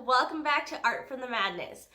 Welcome back to Art from the Madness.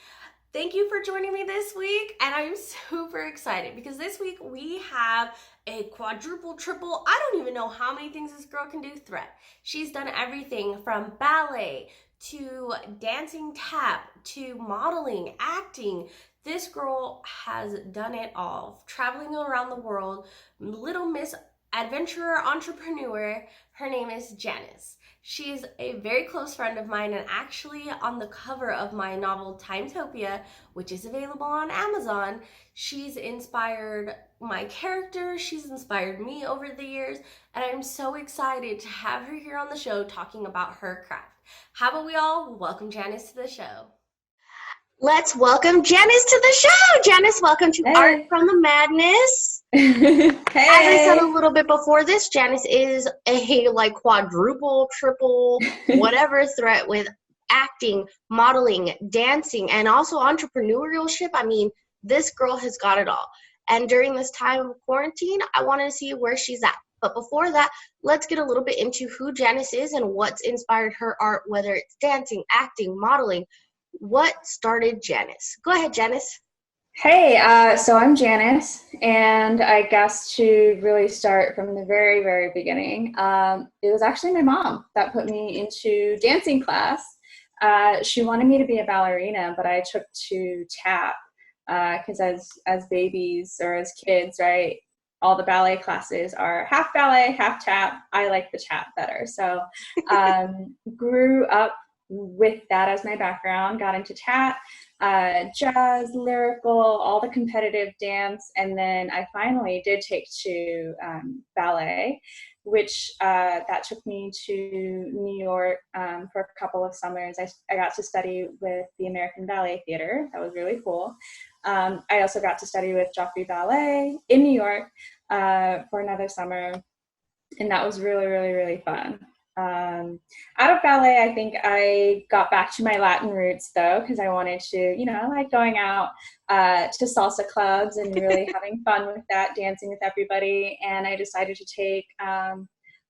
Thank you for joining me this week, and I'm super excited because this week we have a quadruple, triple, I don't even know how many things this girl can do threat. She's done everything from ballet to dancing tap to modeling, acting. This girl has done it all, traveling around the world, little Miss Adventurer Entrepreneur. Her name is Janice. She's a very close friend of mine and actually on the cover of my novel Timetopia, which is available on Amazon. She's inspired my character, she's inspired me over the years, and I'm so excited to have her here on the show talking about her craft. How about we all welcome Janice to the show? Let's welcome Janice to the show. Janice, welcome to Art Hey. from the Madness. As I said a Hey. little bit before this, Janice is a quadruple, triple, whatever threat with acting, modeling, dancing, and also entrepreneurship. I mean, this girl has got it all. And during this time of quarantine, I wanted to see where she's at. But before that, let's get a little bit into who Janice is and what's inspired her art, whether it's dancing, acting, modeling. What started Janice? Go ahead, Janice. Hey, so I'm Janice, and I guess to really start from the very, very beginning, it was actually my mom that put me into dancing class. She wanted me to be a ballerina, but I took to tap because as babies or as kids, right, all the ballet classes are half ballet, half tap. I like the tap better. So grew up with that as my background, got into tap, jazz, lyrical, all the competitive dance, and then I finally did take to ballet, which that took me to New York for a couple of summers. I got to study with the American Ballet Theater. That was really cool. I also got to study with Joffrey Ballet in New York for another summer, and that was really, really, really fun. Out of ballet, I think I got back to my Latin roots though, because I wanted to, I like going out to salsa clubs and really having fun with that, dancing with everybody. And I decided to take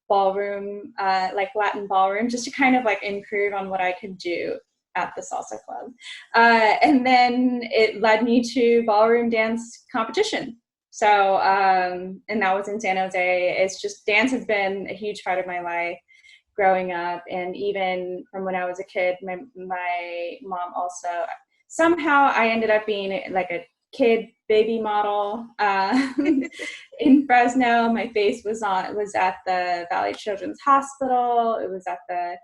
ballroom, like Latin ballroom, just to kind of like improve on what I could do at the salsa club. And then it led me to ballroom dance competition. So, and that was in San Jose. It's just, dance has been a huge part of my life growing up, and even from when I was a kid, my mom also, somehow I ended up being like a kid baby model in Fresno. My face was at the Valley Children's Hospital. It was at the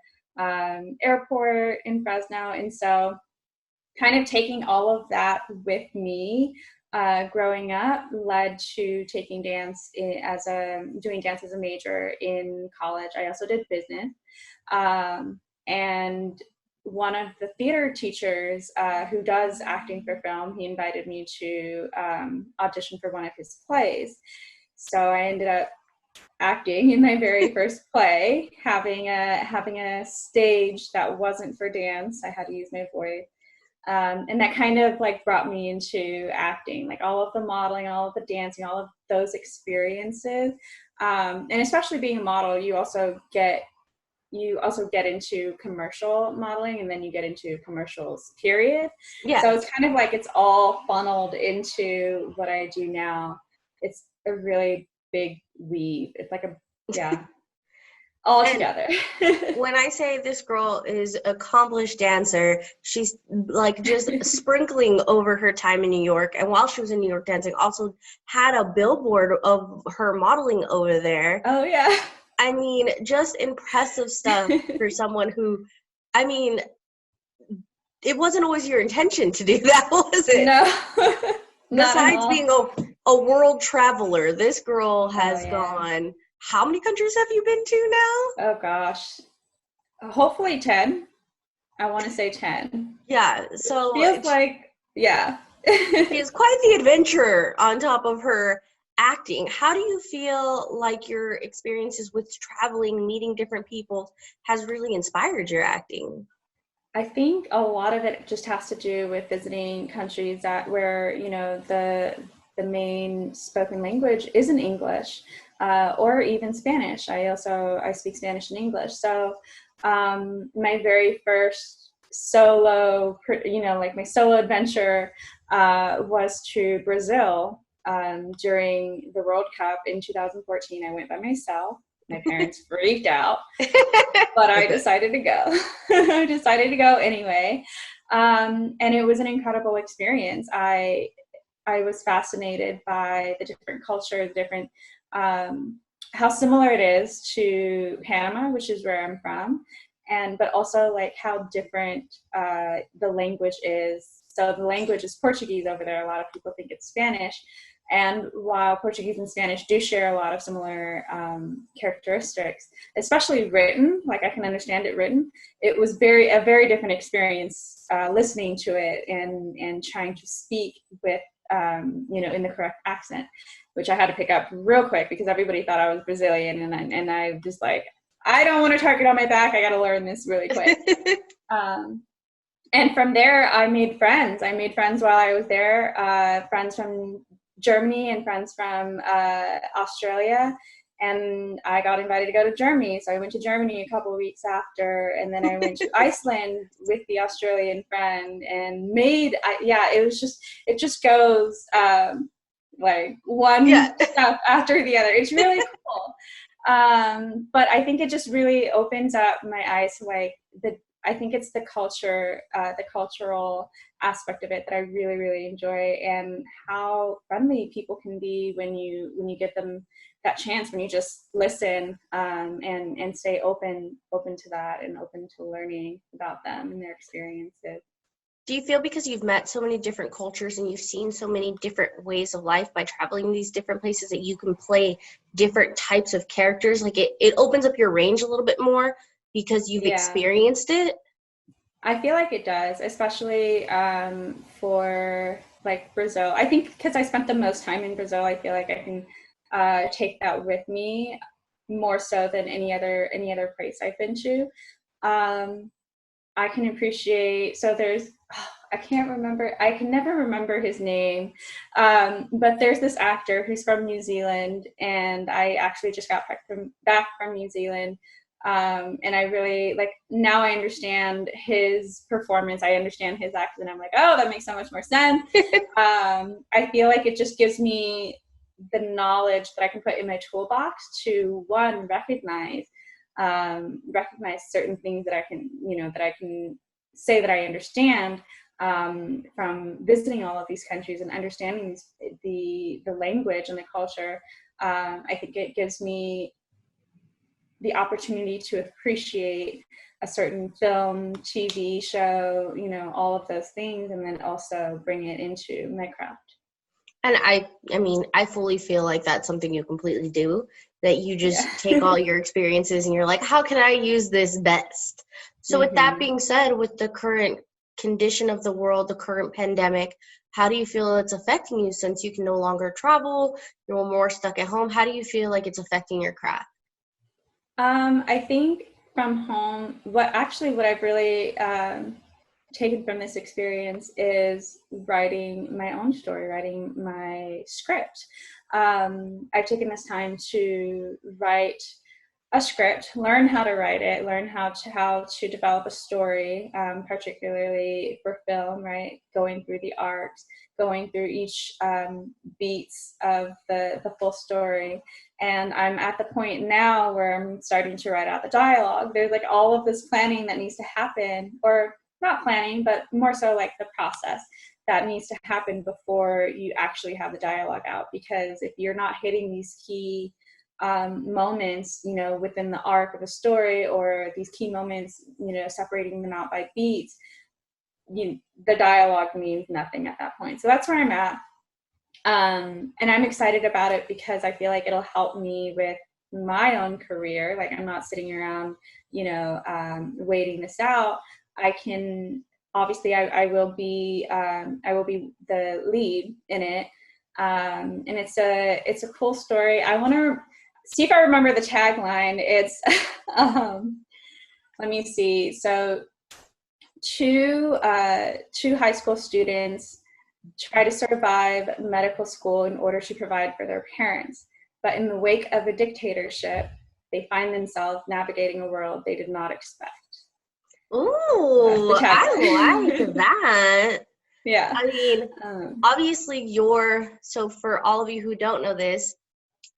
airport in Fresno, and so kind of taking all of that with me growing up led to taking doing dance as a major in college. I also did business. And one of the theater teachers who does acting for film, he invited me to audition for one of his plays. So I ended up acting in my very first play, having a stage that wasn't for dance. I had to use my voice. And that kind of like brought me into acting, like all of the modeling, all of the dancing, all of those experiences. And especially being a model, you also get into commercial modeling, and then you get into commercials, period. Yeah. So it's kind of like it's all funneled into what I do now. It's a really big weave. It's like all And together. when I say this girl is accomplished dancer, she's like just sprinkling over her time in New York. And while she was in New York dancing, also had a billboard of her modeling over there. Oh yeah. I mean, just impressive stuff for someone who, I mean, it wasn't always your intention to do that, was it? No. Not at Besides all. being a world traveler, this girl has yeah. gone. How many countries have you been to now? Oh gosh. Hopefully 10. I want to say 10. Yeah, so Feels like, yeah. she is quite the adventurer on top of her acting. How do you feel like your experiences with traveling, meeting different people has really inspired your acting? I think a lot of it just has to do with visiting countries where, the main spoken language isn't English, or even Spanish. I speak Spanish and English. So my very first solo, like my solo adventure was to Brazil during the World Cup in 2014. I went by myself. My parents freaked out, but I decided to go. I decided to go anyway. And it was an incredible experience. I was fascinated by the different cultures, how similar it is to Panama, which is where I'm from, but also like how different the language is. So the language is Portuguese over there. A lot of people think it's Spanish. And while Portuguese and Spanish do share a lot of similar characteristics, especially written, like I can understand it written, it was a very different experience listening to it and trying to speak with, in the correct accent, which I had to pick up real quick because everybody thought I was Brazilian, and I just like, I don't want a target on my back. I got to learn this really quick. And from there, I made friends. I made friends while I was there, friends from Germany and friends from Australia. And I got invited to go to Germany. So I went to Germany a couple of weeks after, and then I went to Iceland with the Australian friend and it just goes like one step after the other. It's really cool. But I think it just really opens up my eyes to like I think it's the culture, the cultural aspect of it that I really, really enjoy, and how friendly people can be when you give them that chance, when you just listen and stay open to that and open to learning about them and their experiences. Do you feel because you've met so many different cultures and you've seen so many different ways of life by traveling these different places that you can play different types of characters? Like it opens up your range a little bit more because you've experienced it? I feel like it does, especially for like Brazil. I think because I spent the most time in Brazil, I feel like I can take that with me more so than any other place I've been to. I can appreciate, so I can never remember his name, but there's this actor who's from New Zealand, and I actually just got back from New Zealand. And I really now I understand his performance. I understand his accent. I'm like, oh, that makes so much more sense. I feel like it just gives me the knowledge that I can put in my toolbox to recognize certain things that I can say that I understand from visiting all of these countries and understanding the language and the culture. I think it gives me the opportunity to appreciate a certain film, TV show, all of those things, and then also bring it into my craft. And I mean, I fully feel like that's something you completely do, that you just take all your experiences and you're like, how can I use this best? So with that being said, with the current condition of the world, the current pandemic, how do you feel it's affecting you since you can no longer travel, you're more stuck at home? How do you feel like it's affecting your craft? I think from home, what I've really taken from this experience is writing my own story, writing my script. I've taken this time to write a script, learn how to write it, learn how to develop a story, particularly for film, right? Going through the arcs, going through each beats of the full story. And I'm at the point now where I'm starting to write out the dialogue. There's all of this planning that needs to happen, or not planning, but more so the process that needs to happen before you actually have the dialogue out. Because if you're not hitting these key moments, within the arc of a story, or these key moments, separating them out by beats, the dialogue means nothing at that point. So that's where I'm at. And I'm excited about it because I feel like it'll help me with my own career. I'm not sitting around, waiting this out. I can, obviously I will be the lead in it. And it's a cool story. I want to see if I remember the tagline. It's, let me see. So two high school students try to survive medical school in order to provide for their parents. But in the wake of a dictatorship, they find themselves navigating a world they did not expect. Ooh, Oh, the I tagline. like that. Yeah. I mean, obviously so for all of you who don't know this,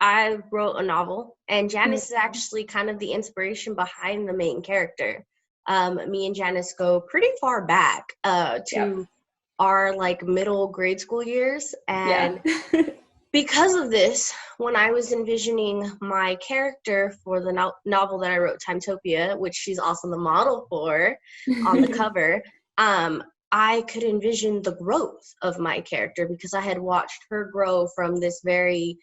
I wrote a novel, and Janice is actually kind of the inspiration behind the main character. Me and Janice go pretty far back to our like middle grade school years, and because of this, when I was envisioning my character for the novel that I wrote, Timetopia, which she's also the model for on the cover, I could envision the growth of my character because I had watched her grow from this very,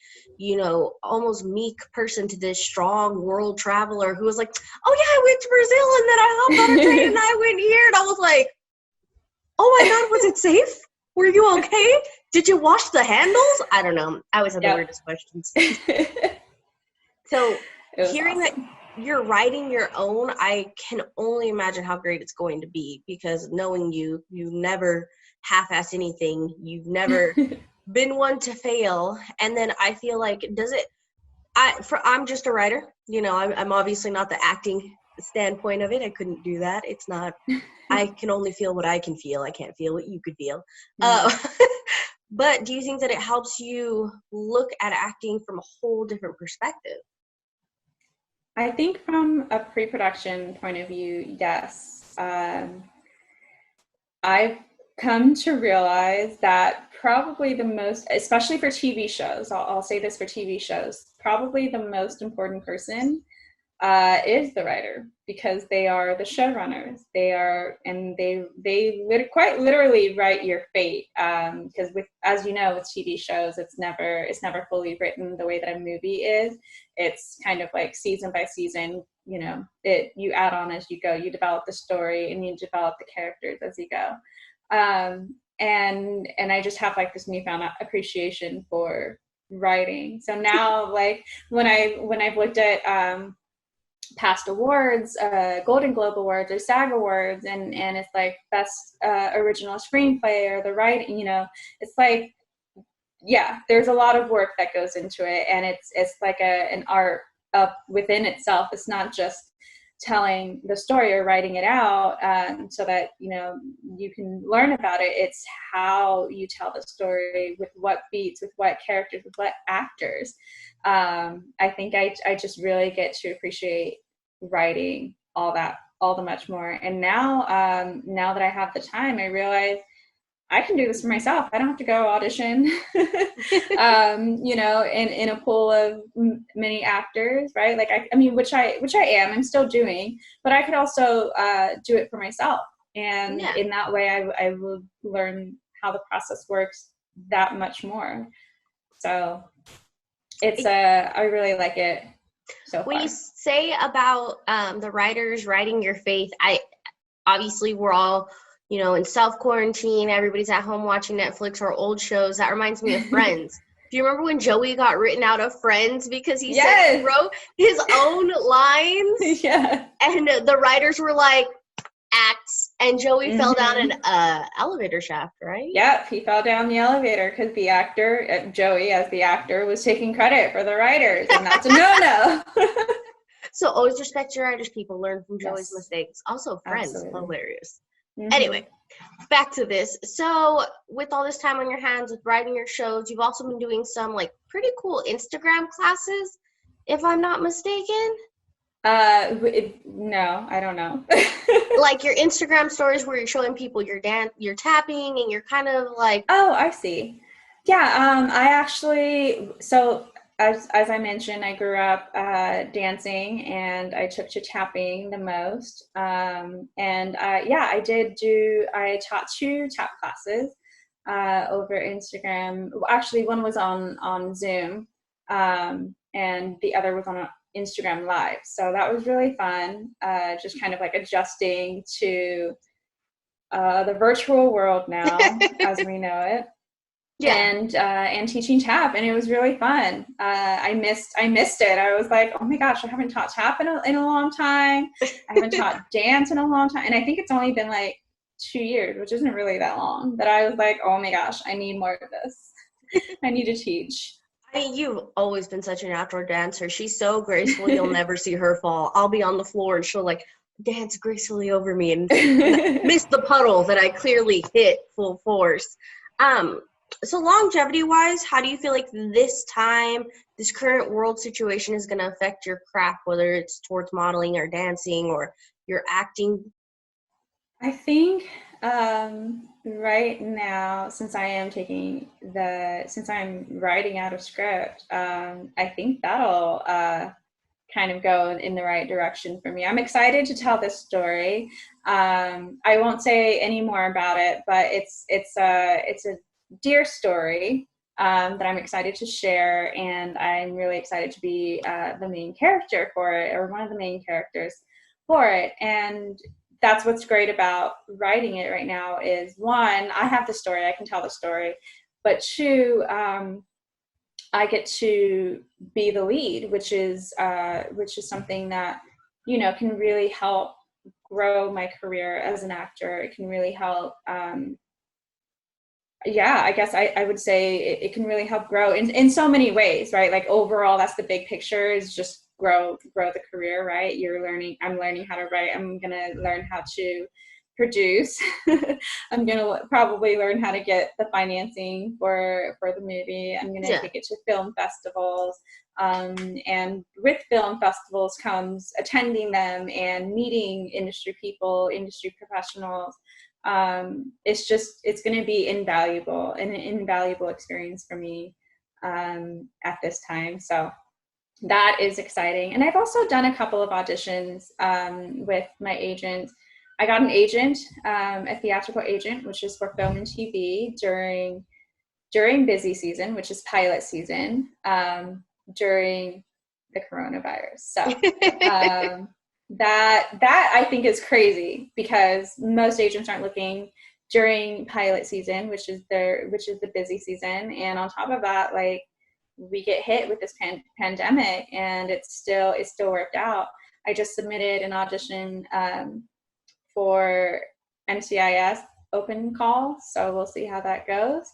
almost meek person to this strong world traveler who was like, oh yeah, I went to Brazil and then I hopped on a train and I went here. And I was like, oh my God, was it safe? Were you okay? Did you wash the handles? I don't know. I always had the weirdest questions. So hearing that you're writing your own, I can only imagine how great it's going to be, because knowing you've never half-assed anything. You've never been one to fail. And then I feel like, I'm just a writer. I'm obviously not the acting standpoint of it. I couldn't do that. It's not, I can only feel what I can feel. I can't feel what you could feel. But do you think that it helps you look at acting from a whole different perspective? I think from a pre-production point of view, yes. I've come to realize that probably the most, especially for TV shows, I'll say this for TV shows, probably the most important person is the writer, because they are the showrunners. They quite literally write your fate. Because as you know, with TV shows, it's never fully written the way that a movie is. It's kind of like season by season. You add on as you go. You develop the story and you develop the characters as you go. And I just have like this newfound appreciation for writing. So now, like when I've looked at past awards, Golden Globe Awards or SAG Awards, and it's like best original screenplay or the writing, it's like, yeah, there's a lot of work that goes into it, and it's like an art up within itself. It's not just telling the story or writing it out so that you can learn about it. It's how you tell the story, with what beats, with what characters, with what actors. I think I just really get to appreciate writing all the much more. And now that I have the time, I realize I can do this for myself. I don't have to go audition, in a pool of many actors, right? Like, I mean, which I am, I'm still doing, but I could also do it for myself. And in that way, I will learn how the process works that much more. So I really like it so far. When you say about the writers writing your faith, obviously we're all, in self-quarantine, everybody's at home watching Netflix or old shows. That reminds me of Friends. Do you remember when Joey got written out of Friends because he said he wrote his own lines? Yeah. And the writers were like, acts, and Joey fell down an elevator shaft, right? Yep, he fell down the elevator because the actor, Joey as the actor, was taking credit for the writers, and that's a no-no. So always respect your writers, people. Learn from Joey's mistakes. Also, Friends, hilarious. Anyway, back to this. So with all this time on your hands with writing your shows, you've also been doing some like pretty cool Instagram classes, if I'm not mistaken. No, I don't know. Like your Instagram stories where you're showing people your you're tapping, and you're kind of like, oh, I see. Yeah, I actually, so as I mentioned, I grew up dancing, and I took to tapping the most. I taught 2 tap classes over Instagram. Well, actually, one was on Zoom, and the other was on Instagram Live. So that was really fun, just kind of like adjusting to the virtual world now as we know it. Yeah. And teaching tap, and it was really fun. I missed it. I was like, oh my gosh, I haven't taught tap in a long time. I haven't taught dance in a long time, and I think it's only been like 2 years, which isn't really that long. That I was like, oh my gosh, I need more of this. I need to teach. I mean, you've always been such an outdoor dancer. She's so graceful, you'll never see her fall. I'll be on the floor, and she'll like dance gracefully over me and missed the puddle that I clearly hit full force. So longevity-wise, how do you feel like this current world situation is going to affect your craft, whether it's towards modeling or dancing or your acting? I think right now, since I'm writing out a script, I think that'll kind of go in the right direction for me. I'm excited to tell this story. I won't say any more about it, but it's a dear story that I'm excited to share, and I'm really excited to be the main character for it, or one of the main characters for it. And that's what's great about writing it right now is, one, I have the story, I can tell the story, but two, I get to be the lead, which is something that, you know, can really help grow my career as an actor. It can really help. I guess I would say it can really help grow in so many ways, right? Like overall, that's the big picture, is just grow the career, right? I'm learning how to write. I'm going to learn how to produce. I'm going to probably learn how to get the financing for the movie. I'm going to take it to film festivals. And with film festivals comes attending them and meeting industry people, industry professionals. It's going to be an invaluable experience for me at this time. So that is exciting. And I've also done a couple of auditions with my agent. I got an agent, a theatrical agent, which is for film and TV during busy season, which is pilot season, during the coronavirus. So that I think is crazy, because most agents aren't looking during pilot season, which is the busy season. And on top of that, like, we get hit with this pandemic, and it still worked out. I just submitted an audition for NCIS open call, so we'll see how that goes.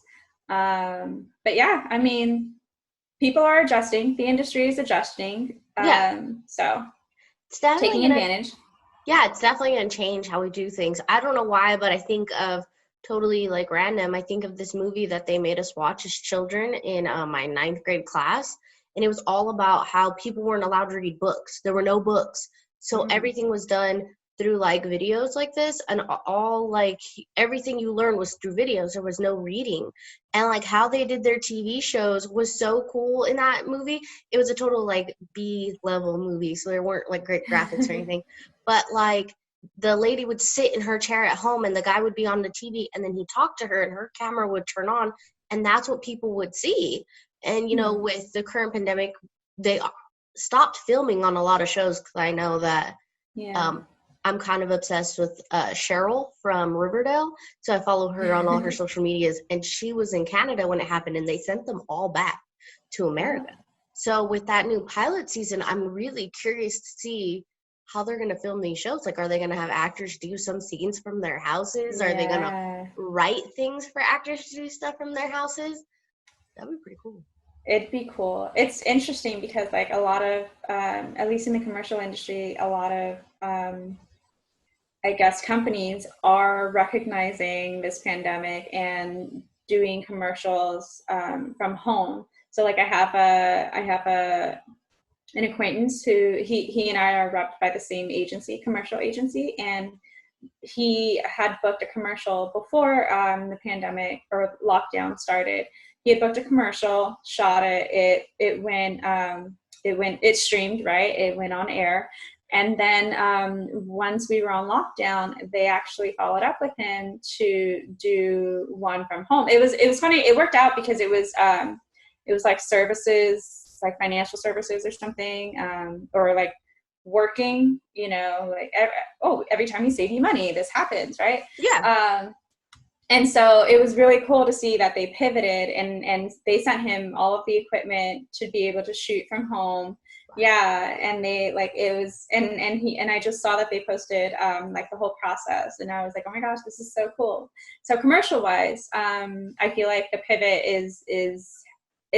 But yeah, I mean, people are adjusting. The industry is adjusting. So it's definitely taking advantage. Yeah, it's definitely going to change how we do things. I don't know why, but I think of totally like random. I think of this movie that they made us watch as children in my 9th grade class. And it was all about how people weren't allowed to read books. There were no books. So everything was done through like videos like this, and all like everything you learned was through videos. There was no reading. And like how they did their TV shows was so cool in that movie. It was a total like B level movie, so there weren't like great graphics or anything. But like the lady would sit in her chair at home, and the guy would be on the TV, and then he'd talk to her, and her camera would turn on, and that's what people would see. And you know, with the current pandemic, they stopped filming on a lot of shows, because I know that I'm kind of obsessed with Cheryl from Riverdale, so I follow her on all her social medias, and she was in Canada when it happened, and they sent them all back to America. So with that new pilot season, I'm really curious to see how they're going to film these shows. Like, are they going to have actors do some scenes from their houses? Are they going to write things for actors to do stuff from their houses? That'd be pretty cool. It'd be cool. It's interesting because like a lot of, at least in the commercial industry, a lot of, I guess, companies are recognizing this pandemic and doing commercials from home. So like I have an acquaintance who he and I are repped by the same agency, commercial agency, and he had booked a commercial before the pandemic or lockdown started. He had booked a commercial, shot it. It streamed, right? It went on air. And then once we were on lockdown, they actually followed up with him to do one from home. It was funny. It worked out because it was like services, like financial services or something, or like working, you know, like every time you save you money, this happens, right? Yeah. And so it was really cool to see that they pivoted and they sent him all of the equipment to be able to shoot from home. Yeah. And they like, it was, and I just saw that they posted like the whole process, and I was like, oh my gosh, this is so cool. So commercial wise, I feel like the pivot is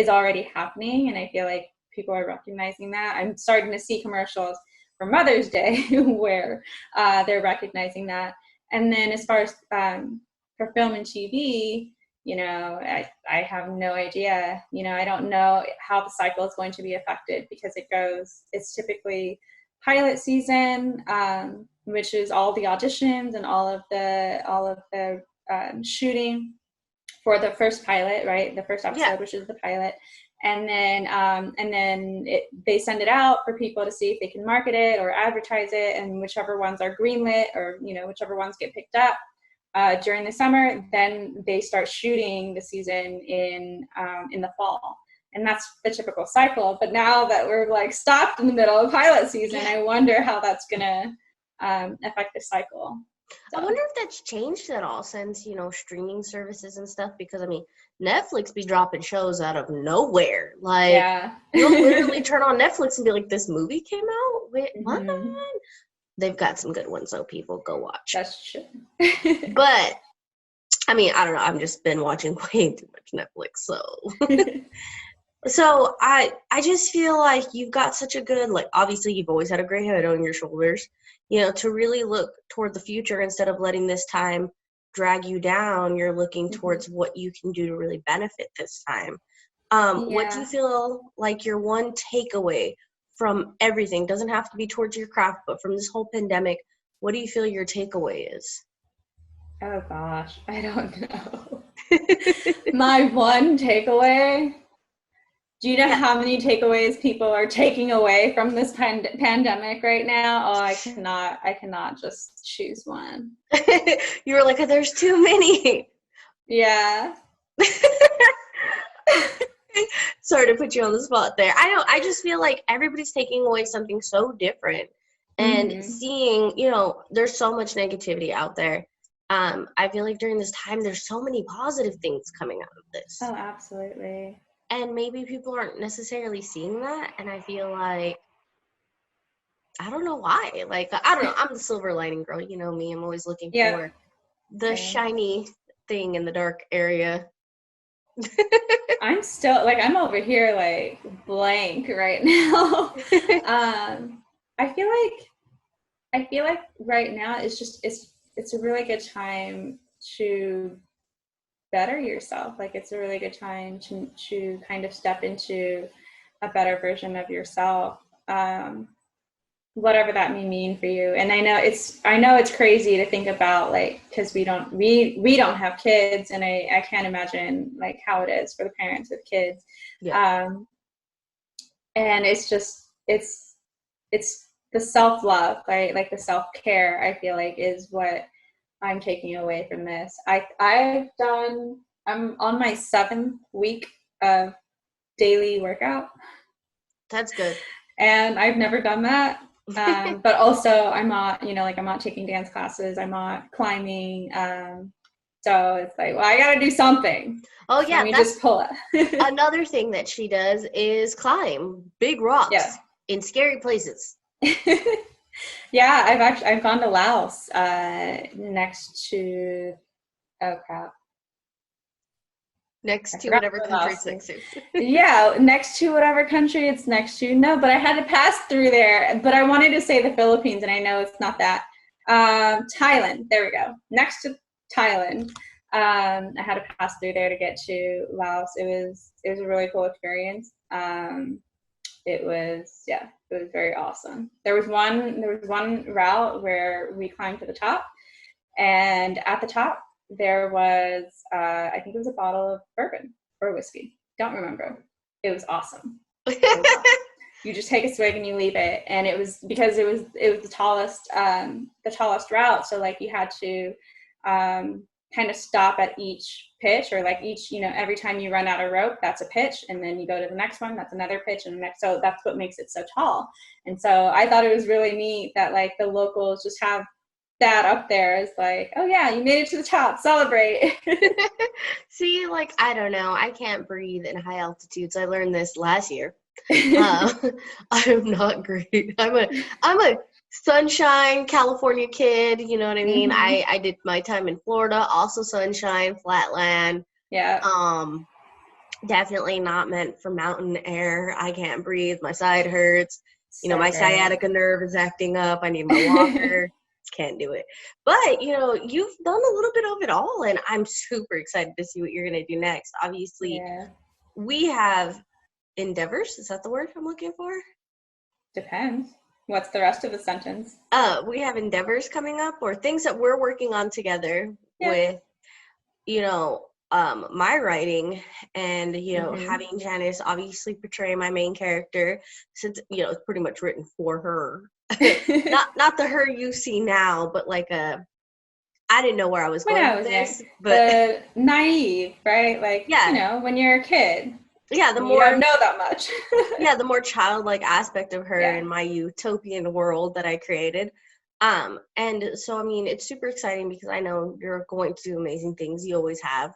already happening, and I feel like people are recognizing that. I'm starting to see commercials for Mother's Day, where they're recognizing that. And then as far as for film and TV, I have no idea. I don't know how the cycle is going to be affected, because it's typically pilot season, which is all the auditions and all of the shooting for the first pilot, right? The first episode, which is the pilot. And then they send it out for people to see if they can market it or advertise it, and whichever ones are greenlit, or whichever ones get picked up during the summer, then they start shooting the season in the fall. And that's the typical cycle. But now that we're like stopped in the middle of pilot season, I wonder how that's gonna affect the cycle. So. I wonder if that's changed at all since, streaming services and stuff, because Netflix be dropping shows out of nowhere. Like, you'll literally turn on Netflix and be like, this movie came out? Wait, what? Mm-hmm. They've got some good ones, though, people. Go watch. That's true. But, I don't know. I've just been watching way too much Netflix, so. So, I just feel like you've got such a good, obviously you've always had a great head on your shoulders, to really look toward the future instead of letting this time drag you down. You're looking towards what you can do to really benefit this time. What do you feel like your one takeaway from everything? Doesn't have to be towards your craft, but from this whole pandemic, what do you feel your takeaway is? Oh gosh, I don't know. My one takeaway. Do you know how many takeaways people are taking away from this pandemic right now? Oh, I cannot just choose one. You were like, there's too many. Yeah. Sorry to put you on the spot there. I know, I just feel like everybody's taking away something so different. And seeing, there's so much negativity out there. I feel like during this time, there's so many positive things coming out of this. Oh, absolutely. And maybe people aren't necessarily seeing that. And I feel like, I don't know why. I don't know. I'm the silver lining girl. You know me. I'm always looking for the shiny thing in the dark area. I'm still, I'm over here, blank right now. I feel like right now it's a really good time to better yourself. It's a really good time to kind of step into a better version of yourself, whatever that may mean for you. And I know it's crazy to think about, because we don't have kids, and I can't imagine how it is for the parents with kids. And it's just it's the self-love, right? The self-care, I feel like, is what I'm taking away from this. I'm on my 7th week of daily workout. That's good. And I've never done that. But also I'm not taking dance classes. I'm not climbing. So it's I got to do something. Oh yeah. Let me just pull it. Another thing that she does is climb big rocks in scary places. Yeah, I've gone to Laos, next to next to whatever country it's next to. Yeah, next to whatever country it's next to. No, but I had to pass through there. But I wanted to say the Philippines, and I know it's not that. Thailand. There we go. Next to Thailand. I had to pass through there to get to Laos. It was a really cool experience. It was very awesome. There was one route where we climbed to the top, and at the top there was I think it was a bottle of bourbon or whiskey. Don't remember. It was awesome. You just take a swig and you leave it, and it was because it was the tallest route. So you had to kind of stop at each pitch, or each, every time you run out of rope, that's a pitch, and then you go to the next one, that's another pitch, and the next. So that's what makes it so tall. And so I thought it was really neat that the locals just have that up there as oh yeah, you made it to the top, celebrate. See, I don't know, I can't breathe in high altitudes. I learned this last year. I am not great. I'm a sunshine California kid, you know what I mean? I did my time in Florida, also sunshine, flatland. Definitely not meant for mountain air. I can't breathe, my side hurts. You know, So my great. sciatica nerve is acting up. I need my walker. Can't do it. But, you know, you've done a little bit of it all, and I'm super excited to see what you're going to do next. Obviously, Yeah. we have endeavors. Is that the word I'm looking for? Depends. What's the rest of the sentence? We have endeavors coming up, or things that we're working on together Yeah. with, you know, my writing, and, you know, Mm-hmm. having Janice obviously portray my main character, since, you know, it's pretty much written for her. Not the her you see now, but like I didn't know where I was When going I with was young, this, but the naive, right? Like, you yeah, know, when you're a kid, yeah, you don't know that much. the more childlike aspect of her Yeah. in my utopian world that I created. And so, I mean, it's super exciting because I know you're going to do amazing things. You always have.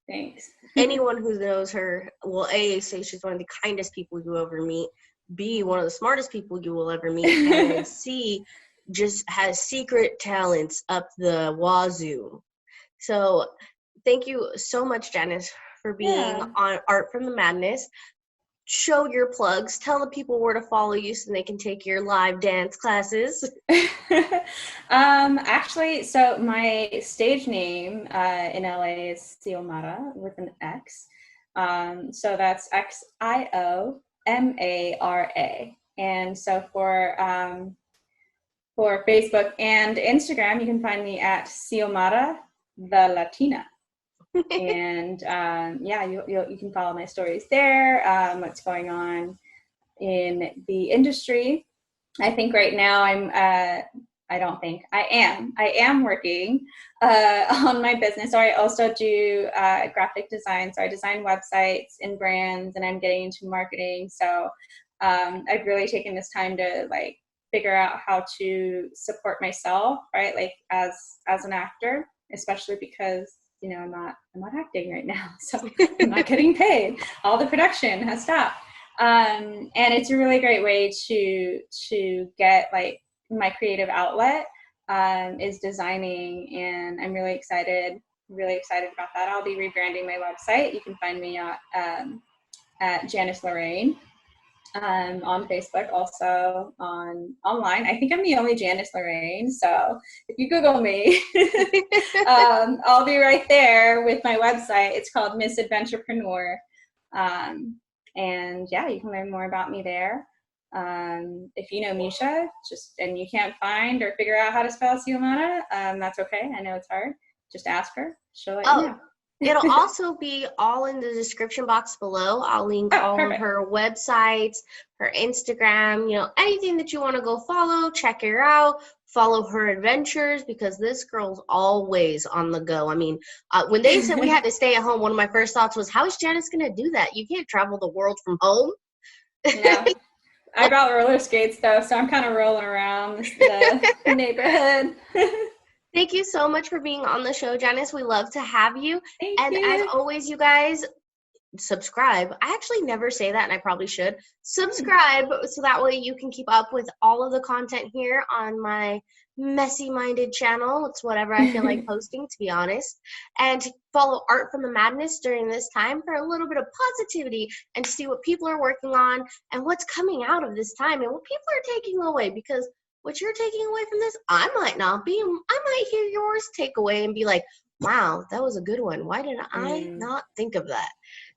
Thanks. Anyone who knows her will A, say she's one of the kindest people you ever meet, B, one of the smartest people you will ever meet, and then C, just has secret talents up the wazoo. So thank you so much, Janice, for being Yeah. on Art from the Madness. Show your plugs. Tell the people where to follow you so they can take your live dance classes. Actually, so my stage name in LA is Xiomara with an X. So that's Xiomara. And so for Facebook and Instagram, you can find me at Xiomara the Latina. And yeah, you can follow my stories there, what's going on in the industry. I think right now I am working on my business. So I also do graphic design. So I design websites and brands, and I'm getting into marketing. So I've really taken this time to like figure out how to support myself, right? Like as an actor, especially because you know I'm not acting right now, so I'm not getting paid. All the production has stopped. And it's a really great way to get like my creative outlet is designing, and I'm really excited about that. I'll be rebranding my website. You can find me at Janice Lorraine on Facebook, also online. I think I'm the only Janice Lorraine, so if you Google me, I'll be right there with my website. It's called Miss Adventurepreneur. And yeah, you can learn more about me there. If you know Misha, and you can't find or figure out how to spell Xiomara, that's okay. I know it's hard. Just ask her. She'll let you know. It'll also be all in the description box below. I'll link all perfect. of her websites, her Instagram, you know, anything that you want to go follow, check her out, follow her adventures, because this girl's always on the go. I mean, when they said we had to stay at home, one of my first thoughts was, how is Janice going to do that? You can't travel the world from home. Yeah. I brought roller skates though, so I'm kind of rolling around the neighborhood. Thank you so much for being on the show, Janice. We love to have you. Thank And you. as always, you guys, subscribe. I actually never say that, and I probably should. Subscribe so that way you can keep up with all of the content here on my messy-minded channel. It's whatever I feel like posting, to be honest. And follow Art from the Madness during this time for a little bit of positivity and see what people are working on and what's coming out of this time and what people are taking away, because what you're taking away from this, I might not be. I might hear yours take away and be like, wow, that was a good one. Why did I not think of that?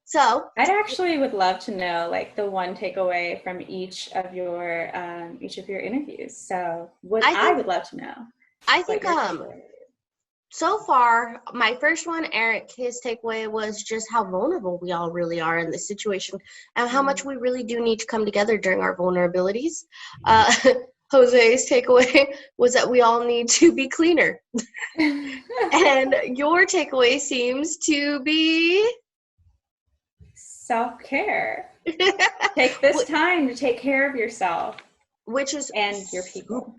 So I'd actually would love to know like the one takeaway from each of your interviews. So I would love to know. I think so far, my first one, Eric, his takeaway was just how vulnerable we all really are in this situation and how much we really do need to come together during our vulnerabilities. Jose's takeaway was that we all need to be cleaner. And your takeaway seems to be self-care. Take this time to take care of yourself, which is and your people.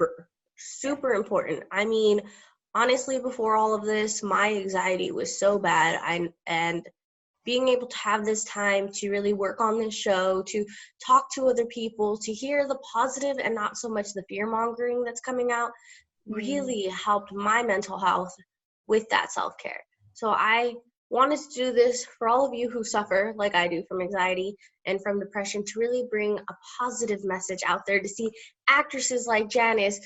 Super important. I mean, honestly, before all of this, my anxiety was so bad. And being able to have this time to really work on this show, to talk to other people, to hear the positive and not so much the fear-mongering that's coming out, really helped my mental health with that self-care. So I wanted to do this for all of you who suffer, like I do, from anxiety and from depression, to really bring a positive message out there, to see actresses like Janice,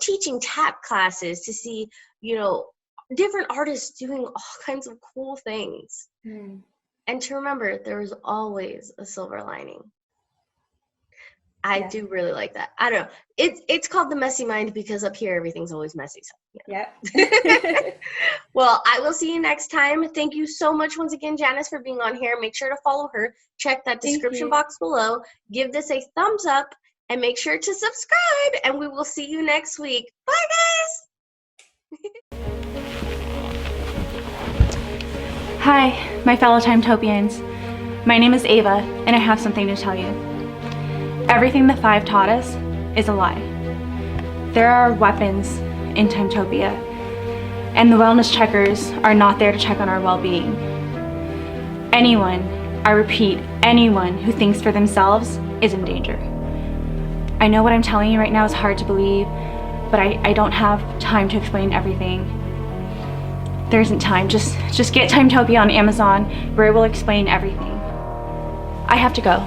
teaching tap classes, to see, different artists doing all kinds of cool things. And to remember, there is always a silver lining. I do really like that. I don't know. It's called the messy mind because up here everything's always messy. So, yeah. Well, I will see you next time. Thank you so much once again, Janice, for being on here. Make sure to follow her. Check that description box below. Give this a thumbs up and make sure to subscribe. And we will see you next week. Bye, guys. Hi, my fellow Timetopians. My name is Ava, and I have something to tell you. Everything the Five taught us is a lie. There are weapons in Timetopia, and the wellness checkers are not there to check on our well-being. Anyone, I repeat, anyone who thinks for themselves is in danger. I know what I'm telling you right now is hard to believe, but I don't have time to explain everything. There isn't time. Just get Timetopia on Amazon, where it will explain everything. I have to go.